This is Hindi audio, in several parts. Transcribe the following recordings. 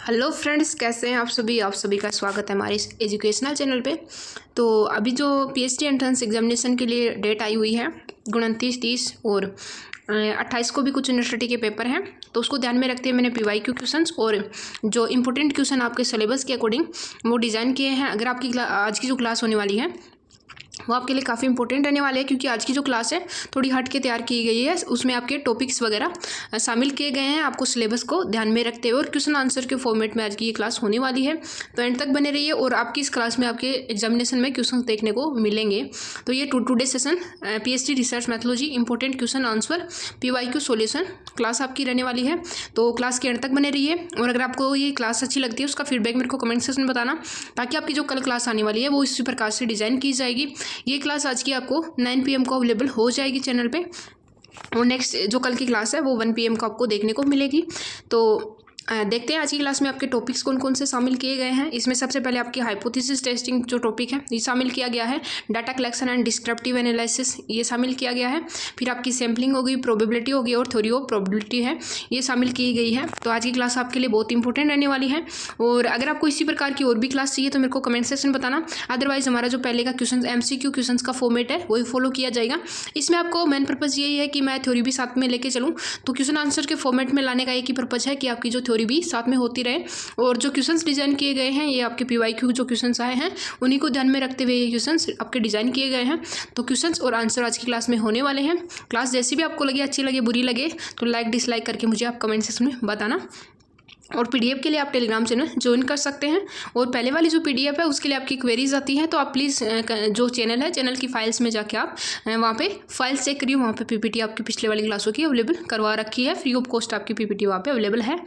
हेलो फ्रेंड्स, कैसे हैं आप सभी का स्वागत है हमारे इस एजुकेशनल चैनल पे। तो अभी जो पीएचडी एंट्रेंस एग्जामिनेशन के लिए डेट आई हुई है 29, 30 और 28 को भी कुछ यूनिवर्सिटी के पेपर हैं, तो उसको ध्यान में रखते हुए मैंने पीवाईक्यू क्वेश्चंस और जो इंपॉर्टेंट क्वेश्चन आपके सिलेबस के अकॉर्डिंग वो डिज़ाइन किए हैं। अगर आपकी आज की जो क्लास होने वाली है वो आपके लिए काफ़ी इंपॉर्टेंट रहने वाले हैं, क्योंकि आज की जो क्लास है थोड़ी हट के तैयार की गई है। उसमें आपके टॉपिक्स वगैरह शामिल किए गए हैं, आपको सिलेबस को ध्यान में रखते हुए, और क्वेश्चन आंसर के फॉर्मेट में आज की ये क्लास होने वाली है। तो एंड तक बने रहिए और आपकी इस क्लास में आपके एग्जामिनेशन में क्वेश्चन देखने को मिलेंगे। तो ये today session PhD research methodology important question answer PYQ solution class आपकी रहने वाली है। तो क्लास के एंड तक बने रहिए, और अगर आपको ये क्लास अच्छी लगती है उसका फीडबैक मेरे को कमेंट सेक्शन में बताना, ताकि आपकी जो कल क्लास आने वाली है वो इसी प्रकार से डिज़ाइन की जाएगी। ये क्लास आज की आपको 9 PM को अवेलेबल हो जाएगी चैनल पे, और नेक्स्ट जो कल की क्लास है वो 1 PM को आपको देखने को मिलेगी। तो देखते हैं आज की क्लास में आपके टॉपिक्स कौन कौन से शामिल किए गए हैं। इसमें सबसे पहले आपकी हाइपोथेसिस टेस्टिंग जो टॉपिक है ये शामिल किया गया है। Data collection and descriptive analysis ये शामिल किया गया है। फिर आपकी सैम्पलिंग होगी, प्रोबेबिलिटी होगी और थ्योरी ऑफ प्रोबेबिलिटी है, ये शामिल की गई है। तो आज की क्लास आपके लिए बहुत इंपॉर्टेंट रहने वाली है। और अगर आपको इसी प्रकार की और भी क्लास चाहिए तो मेरे को कमेंट सेक्शन में बताना। अदरवाइज हमारा जो पहले का क्वेश्चन MCQ क्वेश्चन का फॉर्मेट है वही फॉलो किया जाएगा। इसमें आपको मेन पर्पज़ यही है कि मैं थ्योरी भी साथ में लेके चलूँ। तो क्वेश्चन आंसर के फॉर्मेट में लाने का एक ही पर्पज़ है कि आपकी जो थ्योरी भी साथ में होती रहे, और जो क्वेश्चंस डिजाइन किए गए हैं ये आपके पीवाईक्यू जो क्वेश्चंस आए हैं उन्हीं को ध्यान में रखते हुए ये क्वेश्चंस आपके डिजाइन किए गए हैं। तो क्वेश्चंस और आंसर आज की क्लास में होने वाले हैं। क्लास जैसी भी आपको लगे, अच्छी लगे, बुरी लगे, तो लाइक डिसलाइक करके मुझे आप कमेंट सेक्शन में बताना। और पीडीएफ के लिए आप टेलीग्राम चैनल ज्वाइन कर सकते हैं, और पहले वाली जो पीडीएफ है उसके लिए आपकी क्वेरीज आती है, तो आप प्लीज़ जो चैनल है चैनल की फाइल्स में जाके आप वहाँ पे फाइल्स चेक करिए। वहाँ पे पीपीटी आपकी पिछले वाली क्लासों की अवेलेबल करवा रखी है, फ्री ऑफ कॉस्ट आपकी पीपीटी वहाँ पे अवेलेबल है।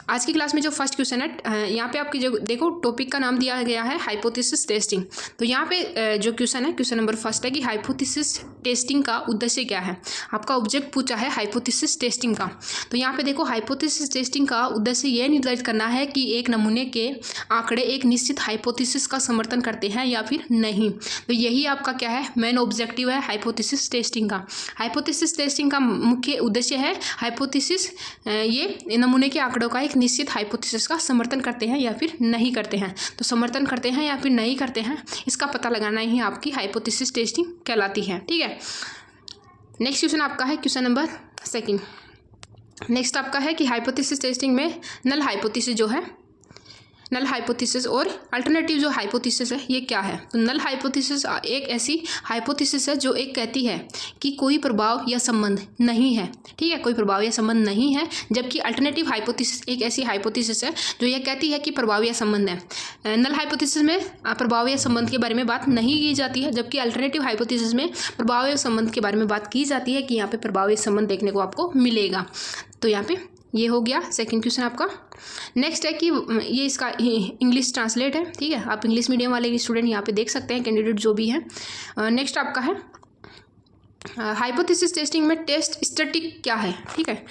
आज की क्लास में जो फर्स्ट क्वेश्चन है यहाँ पे आपकी जो देखो टॉपिक का नाम दिया गया है हाइपोथेसिस टेस्टिंग। तो यहाँ पे जो क्वेश्चन है, क्वेश्चन नंबर फर्स्ट है कि हाइपोथेसिस टेस्टिंग का उद्देश्य क्या है। आपका ऑब्जेक्ट पूछा है हाइपोथेसिस टेस्टिंग का। तो यहाँ पे देखो हाइपोथेसिस टेस्टिंग का उद्देश्य यह निर्धारित करना है कि एक नमूने के आंकड़े एक निश्चित हाइपोथेसिस का समर्थन करते हैं या फिर नहीं। तो यही आपका क्या है, मेन ऑब्जेक्टिव है हाइपोथेसिस टेस्टिंग का। हाइपोथेसिस टेस्टिंग का मुख्य उद्देश्य है हाइपोथेसिस ये नमूने के आंकड़ों का एक निश्चित हाइपोथेसिस का समर्थन करते हैं या फिर नहीं करते हैं। तो समर्थन करते हैं या फिर नहीं करते हैं इसका पता लगाना ही आपकी हाइपोथेसिस टेस्टिंग कहलाती है। ठीक है, नेक्स्ट क्वेश्चन आपका है क्वेश्चन नंबर सेकंड। नेक्स्ट आपका है कि हाइपोथेसिस टेस्टिंग में नल हाइपोथेसिस जो है, नल हाइपोथेसिस और अल्टरनेटिव जो हाइपोथेसिस है ये क्या है। तो नल हाइपोथेसिस एक ऐसी हाइपोथेसिस है जो एक कहती है कि कोई प्रभाव या संबंध नहीं है। ठीक है, कोई प्रभाव या संबंध नहीं है, जबकि अल्टरनेटिव हाइपोथेसिस एक ऐसी हाइपोथेसिस है जो यह कहती है कि प्रभाव या संबंध है। नल हाइपोथेसिस में प्रभाव या संबंध के बारे में बात नहीं की जाती है, जबकि अल्टरनेटिव हाइपोथेसिस में प्रभाव या संबंध के बारे में बात की जाती है कि यहाँ पे प्रभाव या संबंध देखने को आपको मिलेगा। तो यहाँ पे ये हो गया सेकंड क्वेश्चन आपका। नेक्स्ट है कि ये इसका इंग्लिश ट्रांसलेट है। ठीक है, आप इंग्लिश मीडियम वाले स्टूडेंट यहाँ पे देख सकते हैं, कैंडिडेट जो भी हैं। नेक्स्ट आपका है हाइपोथेसिस टेस्टिंग में टेस्ट स्टैटिस्टिक क्या है। ठीक है,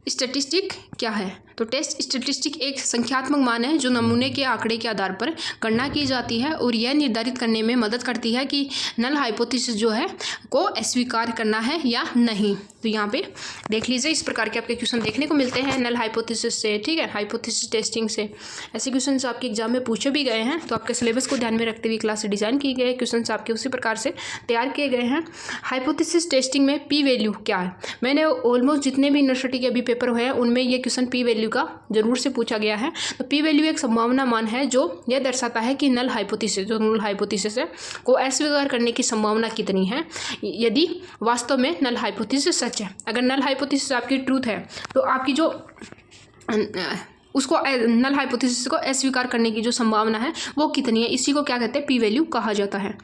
स्टैटिस्टिक क्या है। तो टेस्ट स्टैटिस्टिक एक संख्यात्मक मान है जो नमूने के आंकड़े के आधार पर गणना की जाती है, और यह निर्धारित करने में मदद करती है कि नल हाइपोथेसिस जो है को अस्वीकार करना है या नहीं। तो यहाँ पे देख लीजिए, इस प्रकार के आपके क्वेश्चन देखने को मिलते हैं नल हाइपोथेसिस से। ठीक है, हाइपोथेसिस टेस्टिंग से ऐसे क्वेश्चन आपके एग्जाम में पूछे भी गए हैं। तो आपके सिलेबस को ध्यान में रखते हुए क्लास डिजाइन की गई है, क्वेश्चन आपके उसी प्रकार से तैयार किए गए हैं। हाइपोथेसिस टेस्टिंग में पी वैल्यू क्या है। मैंने ऑलमोस्ट जितने भी यूनिवर्सिटी के अभी पेपर हुए हैं उनमें ये क्वेश्चन पी वैल्यू का जरूर से पूछा गया है। तो पी वैल्यू एक संभावना मान है जो यह दर्शाता है कि नल हाइपोथेसिस जो नल हाइपोथेसिस है को अस्वीकार करने की संभावना कितनी है, यदि वास्तव में नल हाइपोथेसिस सच है। अगर नल हाइपोथेसिस आपकी ट्रूथ है तो आपकी जो उसको नल हाइपोथेसिस को अस्वीकार करने की जो संभावना है वो कितनी है, इसी को क्या कहते हैं, पी वैल्यू कहा जाता है।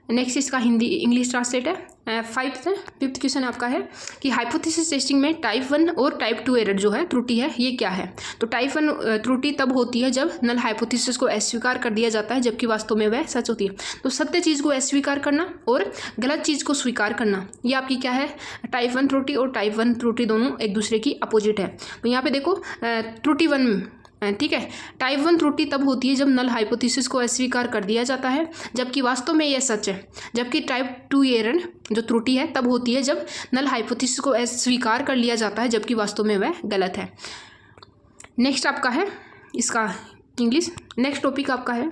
नेक्स्ट इसका हिंदी इंग्लिश ट्रांसलेट है। फिफ्थ क्वेश्चन आपका है कि हाइपोथेसिस टेस्टिंग में टाइप 1 और टाइप 2 एरर जो है, त्रुटि है, ये क्या है। तो टाइप 1 त्रुटि तब होती है जब नल हाइपोथेसिस को अस्वीकार कर दिया जाता है जबकि वास्तव में वह सच होती है। तो सत्य चीज़ को अस्वीकार करना और गलत चीज़ को स्वीकार करना, ये आपकी क्या है, टाइप 1 त्रुटि और टाइप 1 त्रुटि दोनों एक दूसरे की अपोजिट है। तो यहाँ पे देखो त्रुटि 1, ठीक है, टाइप 1 त्रुटि तब होती है जब नल हाइपोथेसिस को अस्वीकार कर दिया जाता है जबकि वास्तव में यह सच है। जबकि टाइप 2 एरर जो त्रुटि है तब होती है जब नल हाइपोथेसिस को अस्वीकार कर लिया जाता है जबकि वास्तव में वह गलत है। नेक्स्ट आपका है इसका इंग्लिश। नेक्स्ट टॉपिक आपका है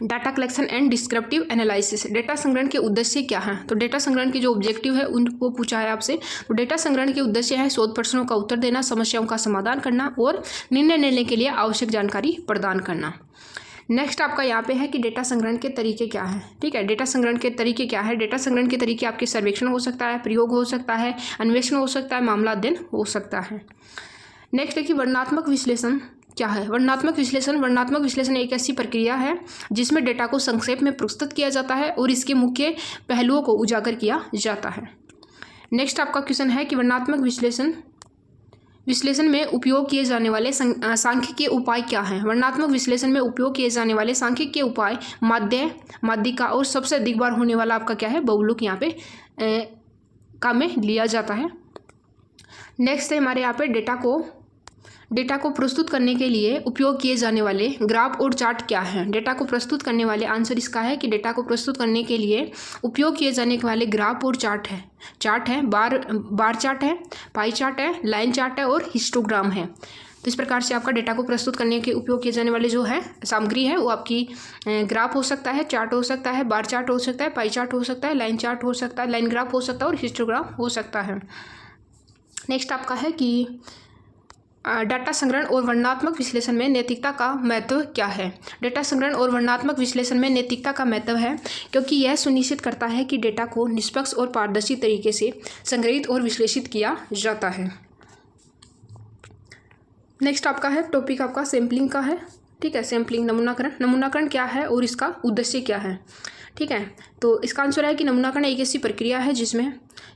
data collection and descriptive analysis. Data संग्रहण के उद्देश्य क्या हैं? तो डेटा संग्रहण के जो ऑब्जेक्टिव है उनको पूछा है आपसे। तो डेटा संग्रहण के उद्देश्य है शोध प्रश्नों का उत्तर देना, समस्याओं का समाधान करना और निर्णय लेने के लिए आवश्यक जानकारी प्रदान करना। नेक्स्ट आपका यहाँ पे है कि डेटा संग्रहण के तरीके क्या हैं। ठीक है, डेटा संग्रहण के तरीके क्या है? डेटा संग्रहण के तरीके आपके सर्वेक्षण हो सकता है, प्रयोग हो सकता है, अन्वेषण हो सकता है, मामला अध्ययन हो सकता है। नेक्स्ट है कि वर्णनात्मक विश्लेषण क्या है? वर्णनात्मक विश्लेषण एक ऐसी प्रक्रिया है जिसमें डेटा को संक्षेप में प्रस्तुत किया जाता है और इसके मुख्य पहलुओं को उजागर किया जाता है। नेक्स्ट आपका क्वेश्चन है कि वर्णनात्मक विश्लेषण में उपयोग किए जाने वाले सांख्यिकीय उपाय क्या हैं? वर्णनात्मक विश्लेषण में उपयोग किए जाने वाले सांख्यिकीय उपाय माध्य, माध्यिका और सबसे अधिक बार होने वाला आपका क्या है? बहुलक यहाँ पे काम में लिया जाता है। नेक्स्ट है हमारे यहाँ पे डेटा को प्रस्तुत करने के लिए उपयोग किए जाने वाले ग्राफ और चार्ट क्या है? डेटा को प्रस्तुत करने वाले आंसर इसका है कि डेटा को प्रस्तुत करने के लिए उपयोग किए जाने वाले ग्राफ और चार्ट है बार चार्ट है, पाई चार्ट है, लाइन चार्ट है और हिस्टोग्राम है। तो इस प्रकार से आपका डेटा को प्रस्तुत करने के उपयोग किए जाने वाले जो है सामग्री है वो आपकी ग्राफ हो सकता है, चार्ट हो सकता है, बार चार्ट हो सकता है, पाई चार्ट हो सकता है, लाइन चार्ट हो सकता है, लाइन ग्राफ हो सकता है और हिस्टोग्राम हो सकता है। नेक्स्ट आपका है कि डाटा संग्रहण और वर्णनात्मक विश्लेषण में नैतिकता का महत्व क्या है? डेटा संग्रहण और वर्णनात्मक विश्लेषण में नैतिकता का महत्व है क्योंकि यह सुनिश्चित करता है कि डेटा को निष्पक्ष और पारदर्शी तरीके से संग्रहित और विश्लेषित किया जाता है। नेक्स्ट आपका है टॉपिक आपका सैम्पलिंग का है। ठीक है, सैम्पलिंग नमूनाकरण क्या है और इसका उद्देश्य क्या है? ठीक है, तो इसका आंसर है कि नमूनाकरण एक ऐसी प्रक्रिया है जिसमें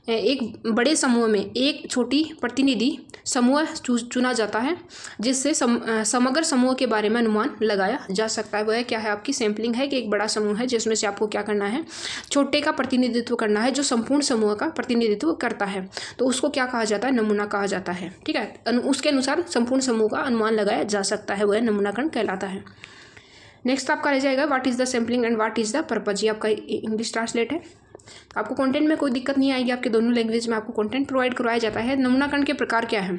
एक बड़े समूह में एक छोटी प्रतिनिधि समूह चुना जाता है जिससे समग्र समूह के बारे में अनुमान लगाया जा सकता है। वह क्या है? आपकी सैम्पलिंग है कि एक बड़ा समूह है जिसमें से आपको क्या करना है? छोटे का प्रतिनिधित्व करना है जो संपूर्ण समूह का प्रतिनिधित्व करता है, तो उसको क्या कहा जाता है? नमूना कहा जाता है। ठीक है, उसके अनुसार संपूर्ण समूह का अनुमान लगाया जा सकता है, वह नमूनाकरण कहलाता है। नेक्स्ट आपका रह जाएगा what is the sampling and what is the purpose. ये आपका इंग्लिश ट्रांसलेट है। आपको कंटेंट में कोई दिक्कत नहीं आएगी, आपके दोनों लैंग्वेज में आपको कंटेंट प्रोवाइड करवाया जाता है। नमूनाकरण के प्रकार क्या है?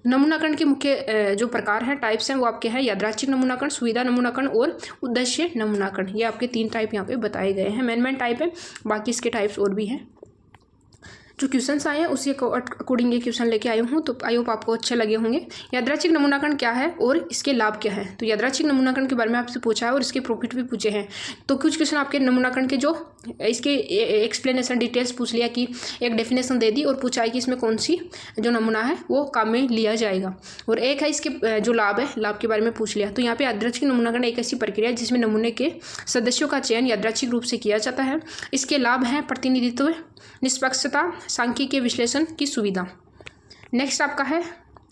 नमूनाकरण के मुख्य जो प्रकार हैं, टाइप्स हैं, वो आपके हैं यादृच्छिक नमूनाकरण, सुविधा नमूनाकरण और उद्देश्य नमूनाकरण। ये आपके 3 टाइप यहाँ पे बताए गए हैं। मेन टाइप है, बाकी इसके टाइप्स और भी हैं। जो क्वेश्चंस आए हैं उसी अकॉर्डिंग ये क्वेश्चन लेके आई हूँ, तो आई होप आपको अच्छे लगे होंगे। यादृच्छिक नमूनाकरण क्या है और इसके लाभ क्या है? तो यादृच्छिक नमूनाकरण के बारे में आपसे पूछा है और इसके प्रॉफिट भी पूछे हैं। तो कुछ क्वेश्चन आपके नमूनाकरण के जो इसके एक्सप्लेनेशन डिटेल्स पूछ लिया कि एक डेफिनेशन दे दी और पूछा है कि इसमें कौन सी जो नमूना है वो काम में लिया जाएगा, और एक है इसके जो लाभ है, लाभ के बारे में पूछ लिया। तो यहाँ पे यादृच्छिक नमूनाकरण एक ऐसी प्रक्रिया है जिसमें नमूने के सदस्यों का चयन यादृच्छिक रूप से किया जाता है। इसके लाभ हैं प्रतिनिधित्व, निष्पक्षता, सांख्यिकीय विश्लेषण की सुविधा। नेक्स्ट आपका है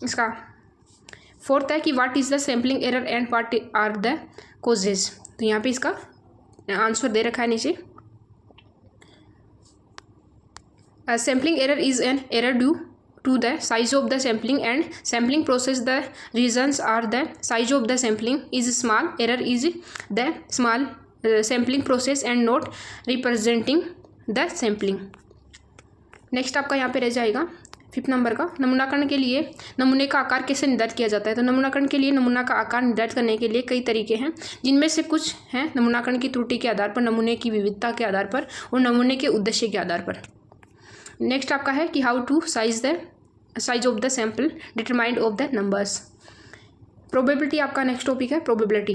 इसका 4th है कि what is the sampling error and what are the causes. तो यहाँ पे इसका आंसर दे रखा है नीचे। Sampling error is an error due to the size of the sampling and sampling process. The reasons are the size of the sampling is small, error is the small sampling process and not representing the sampling. Next आपका यहाँ पे रह जाएगा 5th नंबर का नमूनाकरण के लिए नमूने का आकार कैसे निर्धारित किया जाता है। तो नमूनाकरण के लिए नमूना का आकार निर्धारित करने के लिए कई तरीके हैं, जिनमें से कुछ हैं नमूनाकरण की त्रुटि के आधार पर, नमूने की विविधता के आधार पर और नमूने के उद्देश्य के आधार पर। नेक्स्ट आपका है कि how to size of the sample determined of the numbers. Probability आपका नेक्स्ट टॉपिक है probability.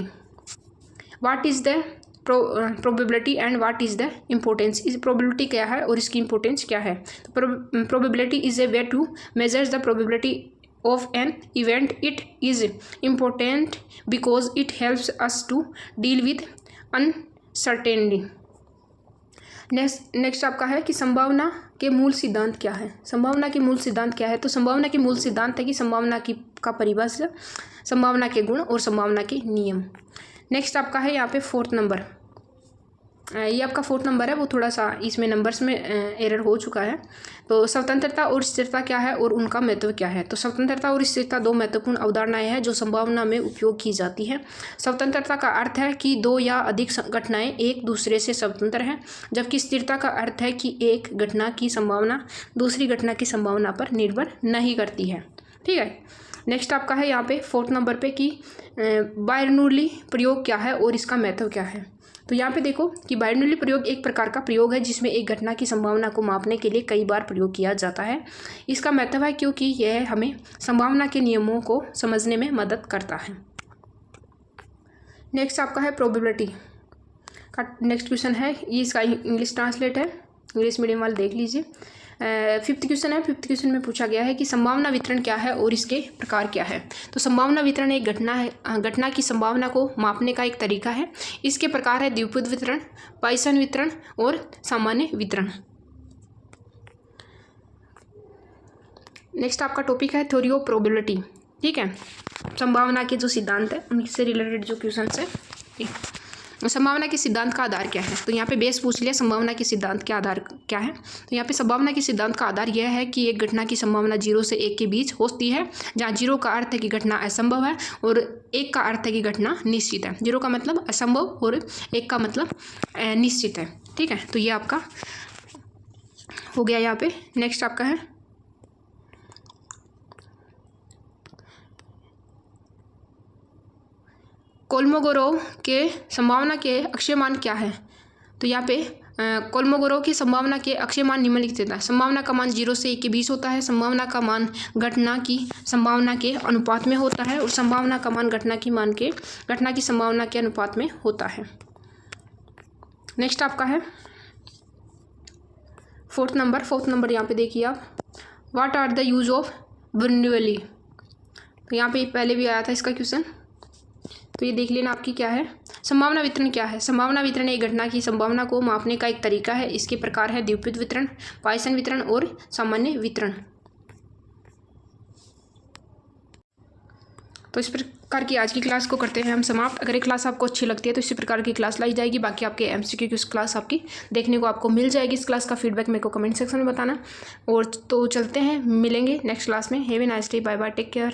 What is the probability and what is the importance. इस प्रोबेबिलिटी क्या है और इसकी इम्पोर्टेंस क्या है। तो probability is a way to measure the probability of an event. It is important because it helps us to deal with uncertainty. Next आपका है कि संभावना के मूल सिद्धांत क्या है। संभावना के मूल सिद्धांत क्या है। तो संभावना के मूल सिद्धांत है कि संभावना का परिभाषा, संभावना के गुण और संभावना के नियम। नेक्स्ट आपका है यहाँ पे 4th नंबर, ये आपका 4th नंबर है, वो थोड़ा सा इसमें नंबर्स में एरर हो चुका है। तो स्वतंत्रता और स्थिरता क्या है और उनका महत्व क्या है। तो स्वतंत्रता और स्थिरता 2 महत्वपूर्ण अवधारणाएं हैं जो संभावना में उपयोग की जाती है। स्वतंत्रता का अर्थ है कि 2 या अधिक घटनाएं एक दूसरे से स्वतंत्र हैं, जबकि स्थिरता का अर्थ है कि एक घटना की संभावना दूसरी घटना की संभावना पर निर्भर नहीं करती है। ठीक है, नेक्स्ट आपका है यहाँ पे 4th नंबर पे कि बायर्नूली प्रयोग क्या है और इसका महत्व क्या है। तो यहाँ पे देखो कि बायर्नूली प्रयोग एक प्रकार का प्रयोग है जिसमें एक घटना की संभावना को मापने के लिए कई बार प्रयोग किया जाता है। इसका महत्व है क्योंकि यह हमें संभावना के नियमों को समझने में मदद करता है। नेक्स्ट आपका है प्रोबेबिलिटी का नेक्स्ट क्वेश्चन है, ये इसका इंग्लिश ट्रांसलेट है, इंग्लिश मीडियम वाले देख लीजिए। 5th क्वेश्चन है। 5th क्वेश्चन में पूछा गया है कि संभावना वितरण क्या है और इसके प्रकार क्या है। तो संभावना वितरण एक घटना की संभावना को मापने का एक तरीका है। इसके प्रकार है द्विपद वितरण, पॉइसन वितरण और सामान्य वितरण। नेक्स्ट आपका टॉपिक है थ्योरी ऑफ प्रोबेबिलिटी। ठीक है, संभावना के जो सिद्धांत है उनसे रिलेटेड जो क्वेश्चन है। संभावना के सिद्धांत का आधार क्या है। तो यहाँ पे बेस पूछ लिया संभावना के सिद्धांत के आधार क्या है। तो यहाँ पे संभावना के सिद्धांत का आधार यह है कि एक घटना की संभावना 0 से 1 के बीच होती है, जहाँ 0 का अर्थ है कि घटना असंभव है और 1 का अर्थ है कि घटना निश्चित है। 0 का मतलब असंभव और 1 का मतलब निश्चित है। ठीक है, तो ये आपका हो गया यहाँ पे। नेक्स्ट आपका है कोलमोगोरोव के संभावना के अक्षय मान क्या है। तो यहाँ पे कोलमोगोरोव की संभावना के अक्षय मान निम्नलिखित देता है। संभावना का मान 0 से 1 के बीच होता है, संभावना का मान घटना की संभावना के अनुपात में होता है और संभावना का मान घटना की संभावना के अनुपात में होता है। नेक्स्ट आपका है 4th नंबर यहाँ पे देखिए आप, what are the use of Bernoulli. तो यहाँ पे पहले भी आया था इसका क्वेश्चन, तो ये देख लेना आपकी क्या है। संभावना वितरण क्या है। संभावना वितरण एक घटना की संभावना को मापने का एक तरीका है। इसके प्रकार है द्विपद वितरण, पॉइसन वितरण और सामान्य वितरण। तो इस प्रकार की आज की क्लास को करते हैं हम समाप्त। अगर ये क्लास आपको अच्छी लगती है तो इसी प्रकार की क्लास लाई जाएगी। बाकी आपके MCQ की क्लास आपकी देखने को आपको मिल जाएगी। इस क्लास का फीडबैक मेरे को कमेंट सेक्शन में बताना। और तो चलते हैं, मिलेंगे नेक्स्ट क्लास में। Have a nice day, bye bye, take care.